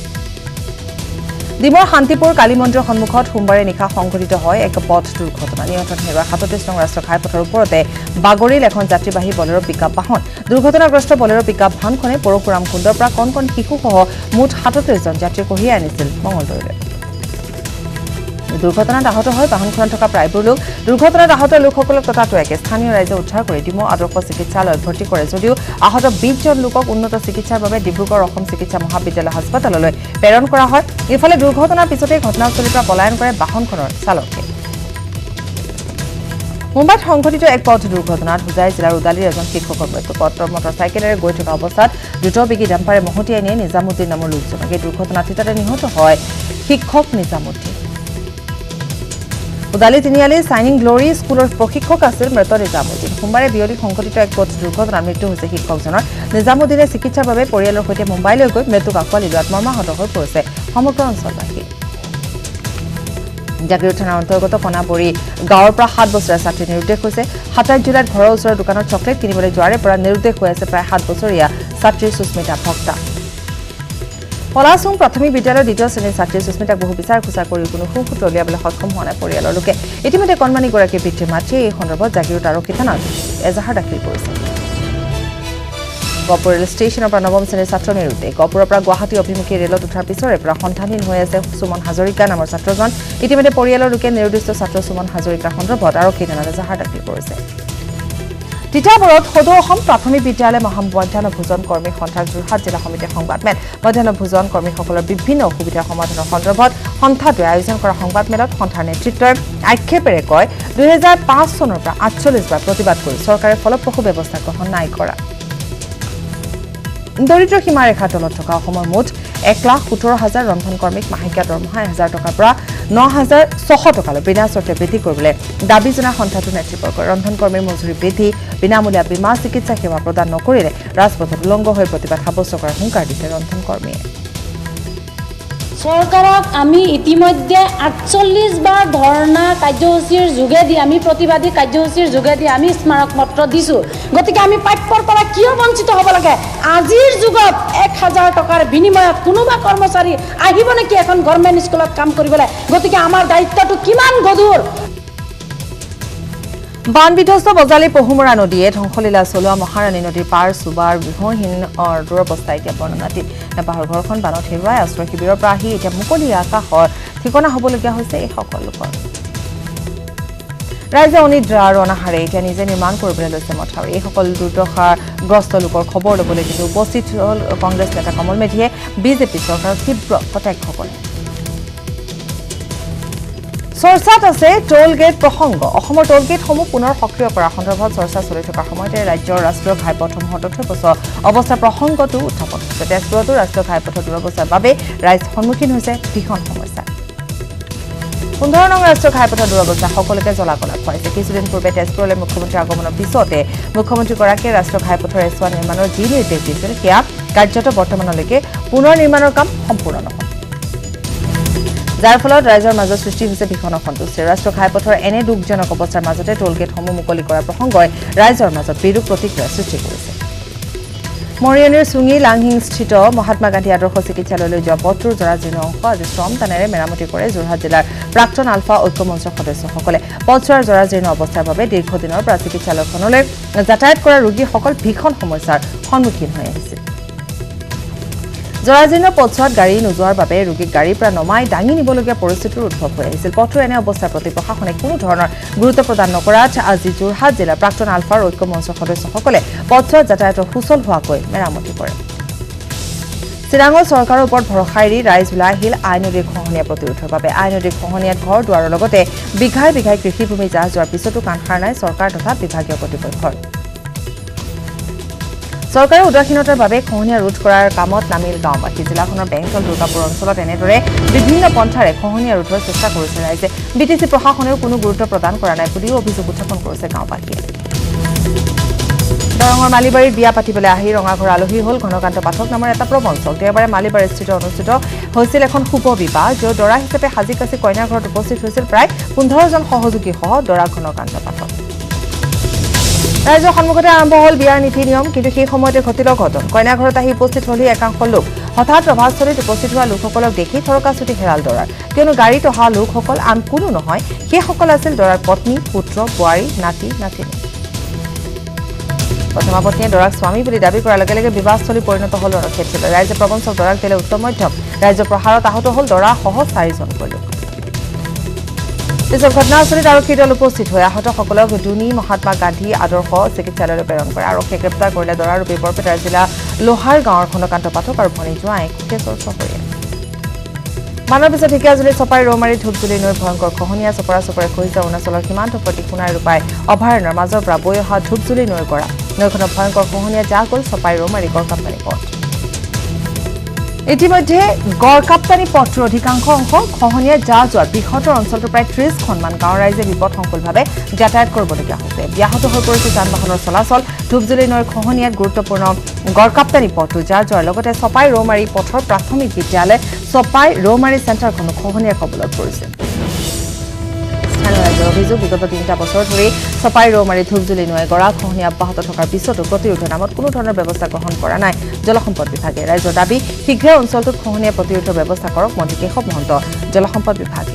ডিমৰ শান্তিপুৰ কালী মন্দিৰৰ সন্মুখত সোমবাৰে নিশা সংঘটিত হয় এক পথ দুৰ্ঘটনা নিয়ন্ত্ৰণ হেৰুৱা 37 নং ৰাষ্ট্ৰীয় ঘাইপথৰ ওপৰতে বাগৰিল এখন যাত্ৰীবাহী বলেৰো পিকআপ বাহন দুৰ্ঘটনাগ্ৰস্ত বলেৰো পিকআপ বাহনখনে পৰশুৰাম কুণ্ডৰ পৰা কণ শিশুসহ মুঠ 37 জন যাত্ৰী কঢ়িয়াই আনিছিল মঙলদৈলৈ দুৰ্ঘটনাত আহত হয় বাহনখনত থকা প্ৰায়বোৰ লোক দুৰ্ঘটনাত আহত লোকসকলক ততাতৈয়াকে স্থানীয় ৰাইজে উদ্ধাৰ কৰি ডিমৌ আদৰ্শ চিকিৎসালয়ত ভৰ্তি কৰে যদিও আহত 20 জন লোকক উন্নত চিকিৎসাৰ বাবে ডিব্ৰুগড় অসম চিকিৎসা মহাবিদ্যালয় হাস্পতাললৈ প্ৰেৰণ কৰা হয় ইফালে দুৰ্ঘটনাৰ পিছতে ঘটনাস্থলীৰ পৰা পলায়ন কৰে বাহনখনৰ চালকে মুম্বাইত সংঘটিত এক পথ দুৰ্ঘটনাত হুজাই জিলাৰ উদালিৰ এজন শিক্ষকৰ মৃত্যু মটৰচাইকেলেৰে গৈ থকা অৱস্থাত দ্ৰুতবেগী ডাম্পাৰে মহতিয়াই নিয়ে নিজামুদ্দিন নামৰ লোকজনক এই দুৰ্ঘটনাত থিতাতে নিহত হয় শিক্ষক নিজামুদ্দিন উদালি তিনিআলি চাইনিং গ্লৰী স্কুলৰ প্ৰশিক্ষক আছিল মৃত নিজামুদ্দিন সোমবাৰে বিয়লি সংঘটিত এক পথ দুৰ্ঘটনাত মৃত্যু হৈছে শিক্ষকজনৰ নিজামুদ্দিনে চিকিৎসাৰ বাবে পৰিয়ালৰ সৈতে মুম্বাইলৈ গৈ মৃত্যুক আঁকোৱালি লোৱাত মৰ্মাহত হৈ পৰিছে সমগ্ৰ অঞ্চলবাসী জাগিৰোড থানাৰ অন্তৰ্গত কণাবৰী গাঁৱৰ পৰা 7 বছৰীয়া ছাত্ৰী নিৰুদ্দেশ হৈছে 27 জুলাইত ঘৰৰ ওচৰৰ দোকানত চকলেট কিনিবলৈ যোৱাৰে পৰা নিৰুদ্দেশ হৈ আছে প্ৰায় 7 বছৰীয়া ছাত্ৰী সুস্মিতা ভক্তা পলাচুং প্ৰাথমিক বিদ্যালয়ৰ 2য় শ্ৰেণীৰ ছাত্ৰী সুস্মিতাক বহু বিচাৰ খোচাৰ কৰি কোনো সুসূত্ৰ উলিয়াবলৈ সক্ষম হোৱা নাই পৰিয়ালৰ লোকে ইতিমধ্যে কণমানিগৰাকীৰ পিতৃ মাতৃয়ে এই সন্দৰ্ভত জাগিৰোড আৰক্ষী থানাত এজাহাৰ দাখিল কৰিছে গহপুৰ ৰেল ষ্টেচনৰ পৰা 9ম শ্ৰেণীৰ ছাত্ৰ নিৰুদ্দেশ গহপুৰৰ পৰা গুৱাহাটী অভিমুখী ৰেলত উঠাৰ পিছৰে পৰা সন্ধানহীন হৈ আছে সুমন হাজৰিকা নামৰ ছাত্ৰজন ইতিমধ্যে পৰিয়ালৰ লোকে নিৰুদ্দিষ্ট ছাত্ৰ সুমন হাজৰিকাৰ সন্দৰ্ভত আৰক্ষী থানাত এজাহাৰ দাখিল কৰিছে তিতাবৰত সদৌ অসম প্ৰাথমিক বিদ্যালয় মধ্যাহ্ন ভোজন কৰ্মী সন্থাৰ যোৰহাট জিলা সমিতিৰ সংবাদমেল মধ্যাহ্ন ভোজন কৰ্মীসকলৰ বিভিন্ন অসুবিধাৰ সমাধানৰ সন্দৰ্ভত সন্থাটোৱে আয়োজন কৰা সংবাদমেলত সন্থাৰ নেতৃত্বই আক্ষেপেৰে কয় 2005 চনৰ পৰা 48 বাৰ প্ৰতিবাদ কৰি চৰকাৰে ফলপ্ৰসূ ব্যৱস্থা গ্ৰহণ নাই কৰা দৰিদ্ৰ সীমাৰেখাৰ তলত থকা অসমৰ মুঠ 1,17,000 ৰন্ধন কৰ্মীক মাহেকীয়া দৰমহা 1,000 টকাৰ পৰা 9,600 টকালৈ বিনা চৰ্তে বৃদ্ধি কৰিবলৈ দাবী জনাই সন্থাটোৰ নেতৃবৰ্গই ৰন্ধন কৰ্মীৰ মজুৰি বৃদ্ধি বিনামূলীয়া বীমা চিকিৎসা সেৱা প্ৰদান নকৰিলে ৰাজপথত উলংঘ হৈ প্ৰতিবাদ সাব্যস্ত কৰাৰ হুংকাৰ দিছে ৰন্ধন কৰ্মীয়ে চৰকাৰক আমি ইতিমধ্যে 48 বাৰ ধৰ্ণা কাৰ্যসূচীৰ যোগেদি আমি প্ৰতিবাদী কাৰ্যসূচীৰ যোগেদি আমি স্মাৰক পত্ৰ দিছোঁ গতিকে আমি প্ৰাপ্যৰ পৰা কিয় বঞ্চিত হ'ব লাগে আজিৰ যুগত 1,000 টকাৰ বিনিময়ত কোনোবা কৰ্মচাৰী আহিব নেকি এখন গভৰ্ণমেণ্ট স্কুলত কাম কৰিবলৈ গতিকে আমাৰ দায়িত্বটো কিমান গধুৰ বান বিধ্বস্ত বজালী পহুমৰা নদীয়ে ধ্বংসলীলা চলোৱা মহাৰাণী নদীৰ পাৰ চুবাৰ গৃহহীন দুৰৱস্থা এতিয়া বৰ্ণনাতীত নেপাহৰ ঘৰখন বানত হেৰুৱাই আশ্ৰয় শিবিৰৰ পৰা আহি এতিয়া মুকলি আকাশৰ ঠিকনা হ'বলগীয়া হৈছে এই সকলো লোকৰ ৰাইজে অনিদ্ৰা আৰু অনাহাৰে এতিয়া নিজে নিৰ্মাণ কৰিবলৈ লৈছে মথাউৰি এই সকলো দুৰ্দশাগ্ৰস্ত লোকৰ খবৰ ল'বলৈ কিন্তু উপস্থিত হ'ল কংগ্ৰেছ নেতা কমল মেধিয়ে বিজেপি চৰকাৰৰ তীব্ৰ কটাক্ষ কৰে চৰ্চাত আছে টোল গেট প্ৰসংগ অসমৰ টোল গেটসমূহ পুনৰ সক্ৰিয় কৰাৰ সন্দৰ্ভত চৰ্চা চলি থকাৰ সময়তে ৰাজ্যৰ ৰাষ্ট্ৰীয় ঘাইপথসমূহৰ তথ্যপোষ অৱস্থাৰ প্ৰসংগটো উত্থাপন হৈছে তেজপুৰতো ৰাষ্ট্ৰীয় ঘাইপথৰ দুৰৱস্থাৰ বাবে ৰাইজ সন্মুখীন হৈছে ভীষণ সমস্যা 15 নং ৰাষ্ট্ৰীয় ঘাইপথৰ দুৰৱস্থা সকলোকে জ্বলা-কলা খুৱাইছে কিছুদিন পূৰ্বে তেজপুৰলৈ মুখ্যমন্ত্ৰী আগমনৰ পিছতে মুখ্যমন্ত্ৰীগৰাকীয়ে ৰাষ্ট্ৰীয় ঘাইপথৰ এছোৱা নিৰ্মাণৰ যি নিৰ্দেশ দিছিল সেয়া কাৰ্যত বৰ্তমানলৈকে পুনৰ নিৰ্মাণৰ কাম সম্পূৰ্ণ নহয় যাৰ ফলত ৰাইজৰ মাজত সৃষ্টি হৈছে ভীষণ অসন্তুষ্টি ৰাষ্ট্ৰীয় ঘাইপথৰ এনে দুখজনক অৱস্থাৰ মাজতে টোল গেটসমূহ মুকলি কৰাৰ প্ৰসংগই ৰাইজৰ মাজত বিৰূপ প্ৰতিক্ৰিয়া সৃষ্টি কৰিছে মৰিয়নিৰ চুঙি লাংহিংস্থিত মহাত্মা গান্ধী আদৰ্শ চিকিৎসালয়লৈ যোৱা পথটোৰ জৰাজীৰ্ণ অংশ আজি শ্ৰম দানেৰে মেৰামতি কৰে যোৰহাট জিলাৰ প্ৰাক্তন আলফা ঐক্য মঞ্চৰ সদস্যসকলে পথছোৱাৰ জৰাজীৰ্ণ অৱস্থাৰ বাবে দীৰ্ঘদিনৰ পৰা চিকিৎসালয়খনলৈ যাতায়াত কৰা ৰোগীসকল ভীষণ সমস্যাৰ সন্মুখীন হৈ আহিছিল জৰাজীৰ্ণ পথছোৱাত গাড়ী নোযোৱাৰ বাবে ৰোগীক গাড়ীৰ পৰা নমাই দাঙি নিবলগীয়া পৰিস্থিতিৰ উদ্ভৱ হৈ আহিছিল পথটোৰ এনে অৱস্থাৰ প্ৰতি প্ৰশাসনে কোনো ধৰণৰ গুৰুত্ব প্ৰদান নকৰাত আজি যোৰহাট জিলাৰ প্ৰাক্তন আলফাৰ ঐক্য মঞ্চৰ সদস্যসকলে পথছোৱাত যাতায়াতৰ সুচল হোৱাকৈ মেৰামতি কৰে চিৰাঙৰ চৰকাৰৰ ওপৰত ভৰসা এৰি ৰাইজ ওলাই আহিল আই নদীৰ খহনীয়া প্ৰতিৰোধৰ বাবে আই নদীৰ খহনীয়াত ঘৰ দুৱাৰৰ লগতে বিঘাই বিঘাই কৃষিভূমি যাহ যোৱাৰ পিছতো কাণ সাৰ নাই চৰকাৰ তথা বিভাগীয় কৰ্তৃপক্ষৰ চৰকাৰৰ উদাসীনতাৰ বাবে খহনীয়া ৰোধ কৰাৰ কামত নামিল গাঁওবাসী জিলাখনৰ বেংকল দুৰ্গাপুৰ অঞ্চলত এনেদৰে বিভিন্ন পন্থাৰে খহনীয়া ৰোধৰ চেষ্টা কৰিছে ৰাইজে বিটিচি প্ৰশাসনেও কোনো গুৰুত্ব প্ৰদান কৰা নাই বুলিও অভিযোগ উত্থাপন কৰিছে গাঁওবাসীয়ে দৰঙৰ মালিবাৰীত বিয়া পাতিবলৈ আহি ৰঙাঘৰ আলহী হ'ল ঘনকান্ত পাঠক নামৰ এটা প্ৰবঞ্চক দেওবাৰে মালিবাৰীস্থিত অনুষ্ঠিত হৈছিল এখন শুভ বিবাহ য'ত দৰা হিচাপে সাজি কাচি কইনা ঘৰত উপস্থিত হৈছিল প্ৰায় 15জন সহযোগীসহ দৰা ঘনকান্ত পাঠক ৰাইজৰ সন্মুখতে আৰম্ভ হ'ল বিয়াৰ নীতি নিয়ম কিন্তু সেই সময়তে ঘটিল অঘটন কইনা ঘৰত আহি উপস্থিত হ'লহি একাংশ লোক হঠাৎ প্ৰভাৱস্থলীত উপস্থিত হোৱা লোকসকলক দেখি থৰকাচুটি হেৰাল দৰাৰ কিয়নো গাড়ীত অহা লোকসকল আন কোনো নহয় সেইসকল আছিল দৰাৰ পত্নী পুত্ৰ বোৱাৰী নাতি নাতিনী প্ৰথমা পত্নীয়ে দৰাক স্বামী বুলি দাবী কৰাৰ লগে লগে বিবাহস্থলী পৰিণত হ'ল ৰণক্ষেত্ৰলৈ ৰাইজে প্ৰবঞ্চক দৰাক দিলে উত্তম মধ্যম ৰাইজৰ প্ৰহাৰত আহত হ'ল দৰাসহ 4জনকৈ লোক পিছত ঘটনাস্থলীত আৰক্ষী দল উপস্থিত হৈ আহতসকলক দুনী মহাত্মা গান্ধী আদৰ্শ চিকিৎসালয়লৈ প্ৰেৰণ কৰে আৰক্ষীয়ে গ্ৰেপ্তাৰ কৰিলে দৰাৰূপী বৰপেটাৰ জিলা লোহাৰ গাঁৱৰ ঘনকান্ত পাঠক আৰু ভনী জোঁৱাই কোকেশ্বৰ চহৰীয়া মানৰ পিছত ঢেকিয়াজুলি চপাই ৰৌমাৰী ধূপজুলি নৈৰ ভয়ংকৰ খহনীয়া চপৰা চপৰে খহিছে অৰুণাচলৰ সীমান্তৱৰ্তী সোণাই ৰূপাই অভয়াৰণ্যৰ মাজৰ পৰা বৈ অহা ধূপজুলি নৈৰ গৰা নৈখনৰ ভয়ংকৰ খহনীয়া জাহ গ'ল চপাই ৰৌমাৰী গড়কাপ্তানি পথ ইতিমধ্যে গড়কাপ্তানি পথৰ অধিকাংশ অংশ খহনীয়া যোৱাৰ বৃহত্তৰ অঞ্চলটোৰ প্ৰায় 30খনমান গাঁৱৰ ৰাইজে বিপদসংকুলভাৱে যাতায়াত কৰিবলগীয়া হৈছে ব্যাহত হৈ পৰিছে যান বাহনৰ চলাচল ধূপজুলি নৈৰ খহনীয়াত গুৰুত্বপূৰ্ণ গড়কাপ্তানি পথটো যোৱাৰ লগতে চপাই ৰৌমাৰী পথৰ প্ৰাথমিক বিদ্যালয় চপাই ৰৌমাৰী চেণ্টাৰখনো খহনীয়াৰ কবলত পৰিছে অভিযোগ বিগত 3টা বছৰ ধৰি চপাই ৰৌমাৰী ধূপজুলি নৈ গৰা খহনীয়া অব্যাহত থকাৰ পিছতো প্ৰতিৰোধৰ নামত কোনো ধৰণৰ ব্যৱস্থা গ্ৰহণ কৰা নাই জলসম্পদ বিভাগে ৰাজ্যৰ দাবী শীঘ্ৰে অঞ্চলটোত খহনীয়া প্ৰতিৰোধৰ ব্যৱস্থা কৰক মন্ত্ৰী কেশৱ মহন্ত জলসম্পদ বিভাগে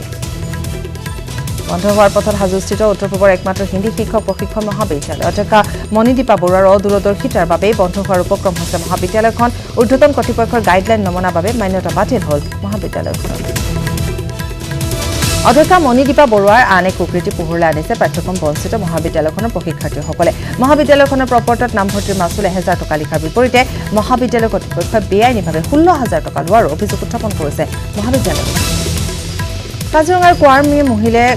বন্ধ হোৱাৰ পথত হাজুস্থিত উত্তৰ পূবৰ একমাত্ৰ হিন্দী শিক্ষক প্ৰশিক্ষণ মহাবিদ্যালয় অধ্যক্ষা মণিদীপা বৰুৱাৰ অদূৰদৰ্শিতাৰ বাবে বন্ধ হোৱাৰ উপক্ৰম হৈছে মহাবিদ্যালয়খন ঊৰ্ধ্বতন কৰ্তৃপক্ষৰ গাইডলাইন নমনাৰ বাবে মান্যতা বাতিল হ'ল মহাবিদ্যালয়খনৰ অধ্যক্ষা মণিদীপা বৰুৱাৰ আন এক কুকৃতি পোহৰলৈ আনিছে পাঠ্যক্ৰম বঞ্চিত মহাবিদ্যালয়খনৰ প্ৰশিক্ষাৰ্থীসকলে মহাবিদ্যালয়খনৰ প্ৰপৰ্টত নামভৰ্তিৰ মাচুল 1000 টকা লিখাৰ বিপৰীতে মহাবিদ্যালয় কৰ্তৃপক্ষই বেআইনীভাৱে 16000 টকা লোৱাৰ অভিযোগ উত্থাপন কৰিছে মহাবিদ্যালয়খনে কাজিৰঙাৰ কোৱাৰ্মীৰ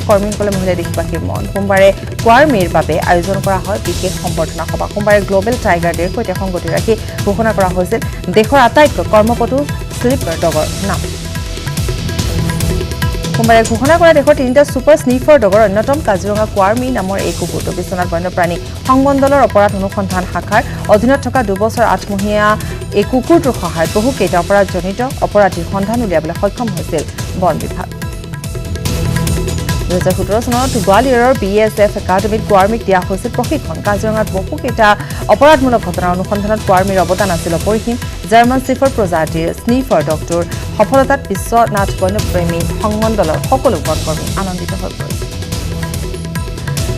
কৰ্মীসকলে মহিলা দেশবাসীৰ মন সোমবাৰে কোৱাৰ্মীৰ বাবে আয়োজন কৰা হয় বিশেষ সম্বৰ্ধনা সভা সোমবাৰে গ্লোবেল টাইগাৰ ডেৰ সৈতে সংগতি ৰাখি ঘোষণা কৰা হৈছিল দেশৰ আটাইতকৈ কৰ্মপটু স্লিপাৰ ডগৰ নাম সোমবাৰে ঘোষণা কৰা দেশৰ 3টা ছুপাৰ স্নিফাৰ ডগৰ অন্যতম কাজিৰঙা কোৱাৰ্মী নামৰ এই কুকুৰটো বিশ্বনাথ বন্যপ্ৰাণী সংমণ্ডলৰ অপৰাধ অনুসন্ধান শাখাৰ অধীনত থকা 2 বছৰ 8মহীয়া এই কুকুৰটোৰ সহায়ত বহুকেইটা অপৰাধজনিত অপৰাধীৰ সন্ধান উলিয়াবলৈ সক্ষম হৈছিল বন বিভাগ 2017 চনত গোৱালিয়ৰৰ BSF একাডেমীত কোৱাৰ্মীক দিয়া হৈছিল প্ৰশিক্ষণ কাজিৰঙাত বহুকেইটা অপৰাধমূলক ঘটনাৰ অনুসন্ধানত কোৱাৰ্মীৰ অৱদান আছিল অপৰিসীম জাৰ্মান চিফাৰ প্ৰজাতিৰ স্নিফাৰ ডগটোৰ সফলতাত বিশ্বনাথ বন্যপ্ৰেমী সংমণ্ডলৰ সকলো বনকৰ্মী আনন্দিত হৈ পৰিছে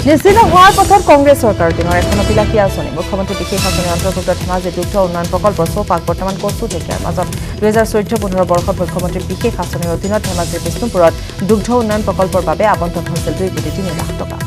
নিশ্চিত হোৱাৰ পথত কংগ্ৰেছ চৰকাৰৰ দিনৰ এখন অভিলাষী আঁচনি মুখ্যমন্ত্ৰী বিশেষ আঁচনিৰ অন্তৰ্ভুক্ত ধেমাজি দুগ্ধ উন্নয়ন প্ৰকল্পৰ চৌপাক বৰ্তমান কচু ঢেকীয়াৰ মাজত 2014-15 বৰ্ষত মুখ্যমন্ত্ৰী বিশেষ আঁচনিৰ অধীনত ধেমাজিৰ বিষ্ণুপুৰত দুগ্ধ উন্নয়ন প্ৰকল্পৰ বাবে আবণ্টন হৈছিল 2,3 টকা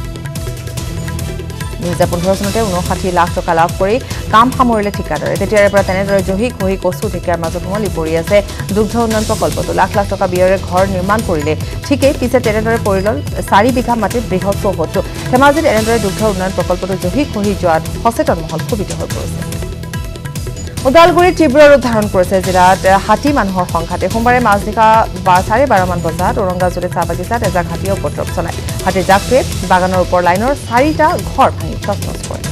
2015 চনতে 59 লাখ টকা লাভ কৰি কাম সামৰিলে ঠিকাদাৰে তেতিয়াৰে পৰা তেনেদৰে জহি খহি কচু ঢেকীয়াৰ মাজত উমলি পৰি আছে দুগ্ধ উন্নয়ন প্ৰকল্পটো লাখ লাখ টকা ব্যয়েৰে ঘৰ নিৰ্মাণ কৰিলে ঠিকেই পিছে তেনেদৰে পৰিল 4 বিঘা মাটিত বৃহৎ চৌহদটো ধেমাজিত এনেদৰে দুগ্ধ উন্নয়ন প্ৰকল্পটো জহি খহি যোৱাত সচেতন মহল ক্ষোভিত হৈ পৰিছে ওদালগুৰি তীব্ৰ ৰূপ ধাৰণ কৰিছে জিলাত হাতী মানুহৰ সংঘাতে সোমবাৰে মাজনিশা 12:30 মান বজাত ওৰংগাজুলি চাহ বাগিচাত এজাক হাতীয়ে উপদ্ৰৱ চলায় হাতীৰ জাকটোৱে বাগানৰ ওপৰ লাইনৰ 4টা ঘৰ ভাঙি তছনছ কৰে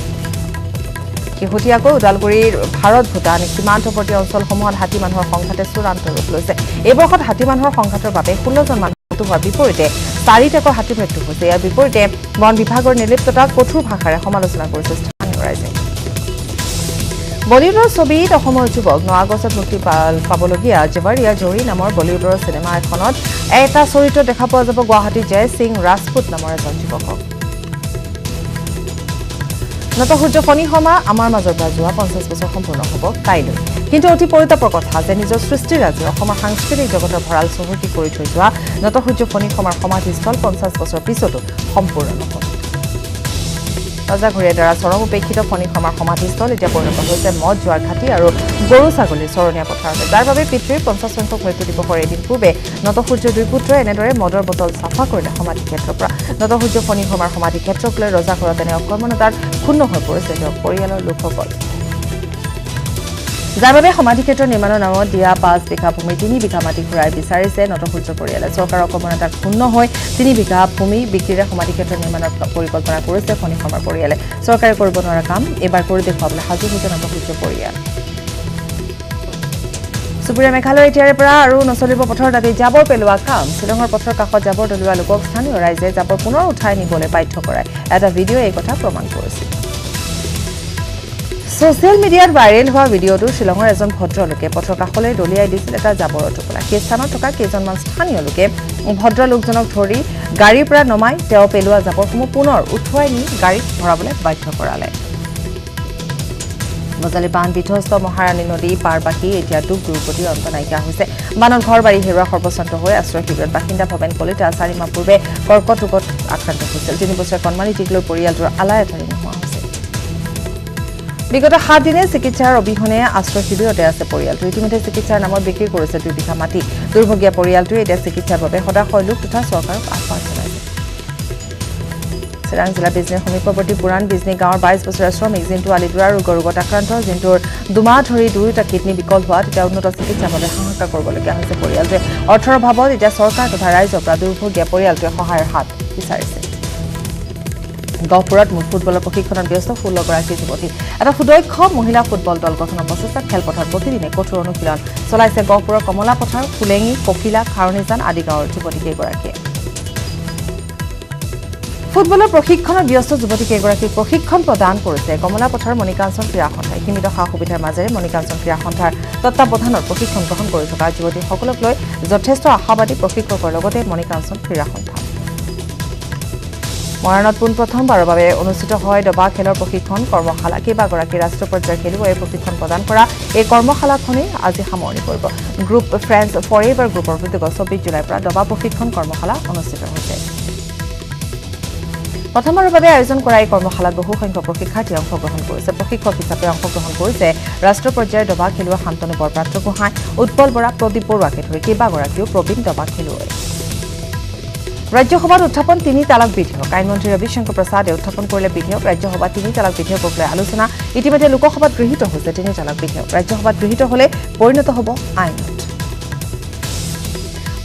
শেহতীয়াকৈ ওদালগুৰিৰ ভাৰত ভূটান সীমান্তৱৰ্তী অঞ্চলসমূহত হাতী মানুহৰ সংঘাতে চূড়ান্ত ৰূপ লৈছে এই বৰ্ষত হাতী মানুহৰ সংঘাতৰ বাবে 16 জন মানুহ মৃত্যু হোৱাৰ বিপৰীতে 4টাকৈ হাতীৰ মৃত্যু হৈছে ইয়াৰ বিপৰীতে বন বিভাগৰ নিৰ্লিপ্ততাক কঠোৰ ভাষাৰে সমালোচনা কৰিছে স্থানীয় ৰাইজে বলিউডৰ ছবিত অসমৰ যুৱক 9 আগষ্টত মুক্তি পাবলগীয়া জৱাৰিয়া জৰি নামৰ বলিউডৰ চিনেমা এখনত এটা চৰিত্ৰ দেখা পোৱা যাব গুৱাহাটী জয় সিং ৰাজপুত নামৰ এজন যুৱকক নটসূৰ্য ফণী শৰ্মা আমাৰ মাজৰ পৰা যোৱা 50 বছৰ সম্পূৰ্ণ হ'ব কাইলৈ কিন্তু অতি পৰিতাপৰ কথা যে নিজৰ সৃষ্টিৰাজি অসমৰ সাংস্কৃতিক জগতৰ ভঁৰাল চহকী কৰি থৈ যোৱা নটসূৰ্য ফণী শৰ্মাৰ সমাধিস্থল 50 বছৰ পিছতো সম্পূৰ্ণ নহ'ল ৰজাঘৰীয়াৰ দ্বাৰা চৰম উপেক্ষিত ফণী শৰ্মাৰ সমাধিস্থল এতিয়া পৰিণত হৈছে মদ জোৱাৰ ঘাটি আৰু গৰু ছাগলীৰ চৰণীয়া পথাৰলৈ যাৰ বাবে পিতৃৰ 50 সংখ্যক মৃত্যু দিৱসৰ এদিন পূৰ্বে নটসূৰ্যৰ 2 পুত্ৰই এনেদৰে মদৰ বটল চাফা কৰিলে সমাধি ক্ষেত্ৰৰ পৰা নটসূৰ্য ফণী শৰ্মাৰ সমাধি ক্ষেত্ৰক লৈ ৰজাঘৰত এনে অকৰ্মণতাত ক্ষুণ্ণ হৈ পৰিছে তেওঁৰ পৰিয়ালৰ লোকসকল যাৰ বাবে সমাধি ক্ষেত্ৰ নিৰ্মাণৰ নামত দিয়া 5 বিঘা ভূমি 3 বিঘা মাটি ঘূৰাই বিচাৰিছে নটসূৰ্য পৰিয়ালে চৰকাৰৰ অকৰ্মণতাত ক্ষুণ্ণ হৈ 3 বিঘা ভূমি বিক্ৰীৰে সমাধি ক্ষেত্ৰ নিৰ্মাণৰ পৰিকল্পনা কৰিছে ফণী শৰ্মাৰ পৰিয়ালে চৰকাৰে কৰিব নোৱাৰা কাম এবাৰ কৰি দেখুৱাবলৈ সাজু হৈছে নটসূৰ্য পৰিয়াল চুবুৰীয়া মেঘালয় এতিয়াৰে পৰা আৰু নচলিব পথৰ দাবী জাবৰ পেলোৱা কাম শ্বিলঙৰ পথৰ কাষত জাবৰ দলিওৱা লোকক স্থানীয় ৰাইজে জাবৰ পুনৰ উঠাই নিবলৈ বাধ্য কৰায় এটা ভিডিঅ' এই কথা প্ৰমাণ কৰিছে ছ'চিয়েল মিডিয়াত ভাইৰেল হোৱা ভিডিঅ'টো শ্বিলঙৰ এজন ভদ্ৰলোকে পথৰ কাষলৈ দলিয়াই দিছিল এটা জাবৰৰ টোপোলা সেই স্থানত থকা কেইজনমান স্থানীয় লোকে ভদ্ৰ লোকজনক ধৰি গাড়ীৰ পৰা নমাই তেওঁ পেলোৱা জাবৰসমূহ পুনৰ উঠুৱাই নি গাড়ীত ভৰাবলৈ বাধ্য কৰালে বজালী বান্ধ বিধ্বস্ত মহাৰাণী নদী পাৰবাসী এতিয়া দুখ দুৰ্গতিৰ অন্ত নাইকিয়া হৈছে বানত ঘৰ বাৰী হেৰুৱা সৰ্বশান্ত হৈ আশ্ৰয় শিবিৰত বাসিন্দা ভৱেন কলিতা 4 মাহ পূৰ্বে কৰ্কট ৰোগত আক্ৰান্ত হৈছিল 3 বছৰীয়া কণমানিটিক লৈ পৰিয়ালটোৰ আলাই আথানি নোহোৱা হৈছে বিগত 7 দিনে চিকিৎসাৰ অবিহনে আশ্ৰয় শিবিৰতে আছে পৰিয়ালটো ইতিমধ্যে চিকিৎসাৰ নামত বিক্ৰী কৰিছে 2 বিঘা মাটি দুৰ্ভগীয়া পৰিয়ালটোৱে এতিয়া চিকিৎসাৰ বাবে সদাশয় লোক তথা চৰকাৰক আহ্বান জনাইছে চিৰাং জিলা বিজনী সমীপৱৰ্তী পুৰাণ বিজনী গাঁৱৰ 22 বছৰীয়া শ্ৰমিক জিন্তু আলিদুৰাৰ ৰোগত আক্ৰান্ত জিন্তুৰ দুমাহ ধৰি দুয়োটা কিডনী বিকল হোৱাত এতিয়া উন্নত চিকিৎসাৰ বাবে হাহাকাৰ কৰিবলগীয়া হৈছে পৰিয়ালটোৱে অৰ্থৰ অভাৱত এতিয়া চৰকাৰ তথা ৰাইজৰ পৰা দুৰ্ভগীয়া পৰিয়ালটোৱে সহায়ৰ হাত বিচাৰিছে গহপুৰত ফুটবলৰ প্ৰশিক্ষণত ব্যস্ত 16গৰাকী যুৱতী এটা সুদক্ষ মহিলা ফুটবল দল গঠনৰ প্ৰচেষ্টাত খেলপথাৰত প্ৰতিদিনে কঠোৰ অনুশীলন চলাইছে গহপুৰৰ কমলা পথাৰ ফুলেঙি ককিলা খাৰণীজান আদি গাঁৱৰ যুৱতীকেইগৰাকীয়ে ফুটবলৰ প্ৰশিক্ষণত ব্যস্ত যুৱতীকেইগৰাকীক প্ৰশিক্ষণ প্ৰদান কৰিছে কমলা পথাৰ মণিকাঞ্চন ক্ৰীড়া সন্থাই সীমিত সা সুবিধাৰ মাজেৰে মণিকাঞ্চন ক্ৰীড়া সন্থাৰ তত্বাৱধানত প্ৰশিক্ষণ গ্ৰহণ কৰি থকা যুৱতীসকলক লৈ যথেষ্ট আশাবাদী প্ৰশিক্ষকৰ লগতে মণিকাঞ্চন ক্ৰীড়া সন্থা মৰাণত পোনপ্ৰথমবাৰৰ বাবে অনুষ্ঠিত হয় দবা খেলৰ প্ৰশিক্ষণ কৰ্মশালা কেইবাগৰাকী ৰাষ্ট্ৰীয় পৰ্যায়ৰ খেলুৱৈয়ে প্ৰশিক্ষণ প্ৰদান কৰা এই কৰ্মশালাখনে আজি সামৰণি পৰিব গ্ৰুপ ফ্ৰেণ্ডছ ফৰএভাৰ গ্ৰুপৰ উদ্যোগত 24 জুলাইৰ পৰা দবা প্ৰশিক্ষণ কৰ্মশালা অনুষ্ঠিত হৈছে প্ৰথমবাৰৰ বাবে আয়োজন কৰা এই কৰ্মশালাত বহু সংখ্যক প্ৰশিক্ষাৰ্থী অংশগ্ৰহণ কৰিছে প্ৰশিক্ষক হিচাপে অংশগ্ৰহণ কৰিছে ৰাষ্ট্ৰীয় পৰ্যায়ৰ দবা খেলুৱৈ শান্তনু বৰপাত্ৰ গোহাঁই উৎপল বৰা প্ৰদীপ বৰুৱাকে ধৰি কেইবাগৰাকীও প্ৰবীণ দবা খেলুৱৈ ৰাজ্যসভাত উত্থাপন 3 তালাক বিধেয়ক আইনমন্ত্ৰী ৰবিশংকৰ প্ৰসাদে উত্থাপন কৰিলে বিধেয়ক ৰাজ্যসভাত 3 তালাক বিধেয়কক লৈ আলোচনা ইতিমধ্যে লোকসভাত গৃহীত হৈছে 3 তালাক বিধেয়ক ৰাজ্যসভাত গৃহীত হলে পৰিণত হ'ব আইনত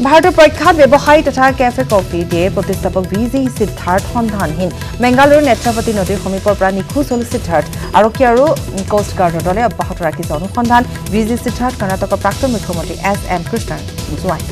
ভাৰতৰ প্ৰখ্যাত ব্যৱসায়ী তথা কেফে কফি ডেৰ প্ৰতিষ্ঠাপক ভিজি সিদ্ধাৰ্থ সন্ধানহীন মেংগালুৰুৰ নেত্ৰাৱতী নদীৰ সমীপৰ পৰা নিখোজ হ'ল সিদ্ধাৰ্থ আৰক্ষী আৰু কোষ্ট গাৰ্ডৰ দলে অব্যাহত ৰাখিছে অনুসন্ধান ভিজি সিদ্ধাৰ্থ কৰ্ণাটকৰ প্ৰাক্তন মুখ্যমন্ত্ৰী এছ.এম. কৃষ্ণৰ জোৱাই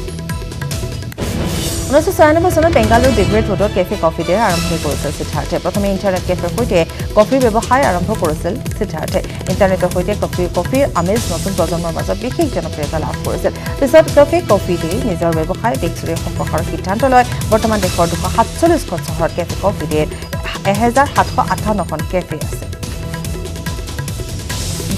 1996 চনত বেংগালুৰু ব্ৰিগেড ৰোডত কেফে কফি ডে আৰম্ভ কৰিছিল সিদ্ধাৰ্থে প্ৰথমে ইণ্টাৰনেট কেফেৰ সৈতে কফিৰ ব্যৱসায় আৰম্ভ কৰিছিল সিদ্ধাৰ্থে ইণ্টাৰনেটৰ সৈতে কফিৰ আমেজ নতুন প্ৰজন্মৰ মাজত বিশেষ জনপ্ৰিয়তা লাভ কৰিছিল পিছত কেফে কফি ডে নিজৰ ব্যৱসায় দেশজুৰি সম্প্ৰসাৰৰ সিদ্ধান্ত লয় বৰ্তমান দেশৰ 247খন চহৰত কেফে কফি ডেৰ 1758খন কেফে আছে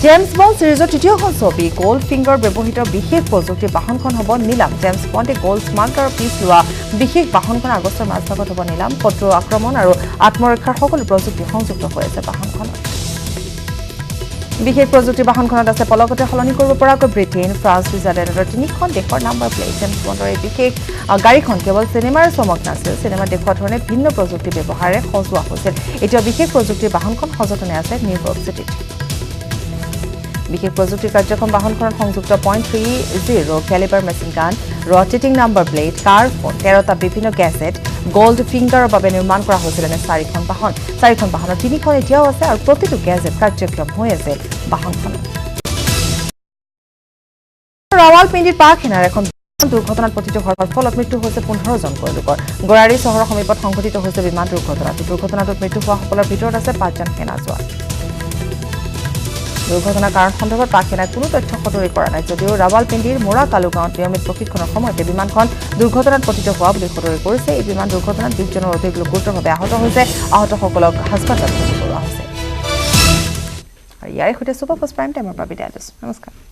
জেমছ বণ্ড সিৰিজৰ তৃতীয়খন ছবি গোল্ড ফিংগাৰ ব্যৱহৃত বিশেষ প্ৰযুক্তিৰ বাহনখন হ'ব নিলাম জেমছ বণ্ডে গোল্ড স্মাগলাৰৰ পিছ লোৱা বিশেষ বাহনখন আগষ্টৰ মাজভাগত হ'ব নিলাম শত্ৰু আক্ৰমণ আৰু আত্মৰক্ষাৰ সকলো প্ৰযুক্তি সংযুক্ত হৈ আছে বাহনখনত বিশেষ প্ৰযুক্তিৰ বাহনখনত আছে পলকতে সলনি কৰিব পৰাকৈ ব্ৰিটেইন ফ্ৰান্স ছুইজাৰলেণ্ডৰ 3খন দেশৰ নাম্বাৰ প্লেট জেমছ বণ্ডৰ এই বিশেষ গাড়ীখন কেৱল চিনেমাৰ চমক নাছিল চিনেমাত দেখুওৱা ধৰণে ভিন্ন প্ৰযুক্তি ব্যৱহাৰেৰে সজোৱা হৈছিল এতিয়া বিশেষ প্ৰযুক্তিৰ বাহনখন সযতনে আছে নিউয়ৰ্ক চিটিত বিশেষ প্ৰযুক্তি কাৰ্যক্ষম বাহনখনত সংযুক্ত .30 কেলিবাৰ মেচিন গান ৰটেটিং নাম্বাৰ প্লেট কাৰ ফোন 13টা বিভিন্ন গেজেট গোল্ড ফিংগাৰৰ বাবে নিৰ্মাণ কৰা হৈছিল এনে 4খন বাহনৰ 3খন এতিয়াও আছে আৰু প্ৰতিটো গেজেট কাৰ্যক্ষম হৈ আছে বাহনখনত ৰাৱালপিণ্ডিত পাক সেনাৰ এখন দুৰ্ঘটনাত পতিত হোৱাৰ ফলত মৃত্যু হৈছে 15 জন লোকৰ গৰাৰী চহৰৰ সমীপত সংঘটিত হৈছে বিমান দুৰ্ঘটনাটোত মৃত্যু হোৱাসকলৰ ভিতৰত আছে 5জন সেনা জোৱান দুৰ্ঘটনাৰ কাৰণ সন্দৰ্ভত পাক সেনাই কোনো তথ্য সদৰি কৰা নাই যদিও ৰাৱালপিণ্ডিৰ মোৰা কালু গাঁৱত নিয়মিত প্ৰশিক্ষণৰ সময়তে বিমানখন দুৰ্ঘটনাত পতিত হোৱা বুলি সদৰি কৰিছে এই বিমান দুৰ্ঘটনাত 20 জনৰ অধিক লোক গুৰুতৰভাৱে আহত হৈছে আহতসকলক হাস্পতালত ভৰ্তি কৰোৱা হৈছে আৰু ইয়াৰ সৈতে ছুপাৰফাষ্ট প্ৰাইম টাইমৰ পৰা বিদায় লৈছো নমস্কাৰ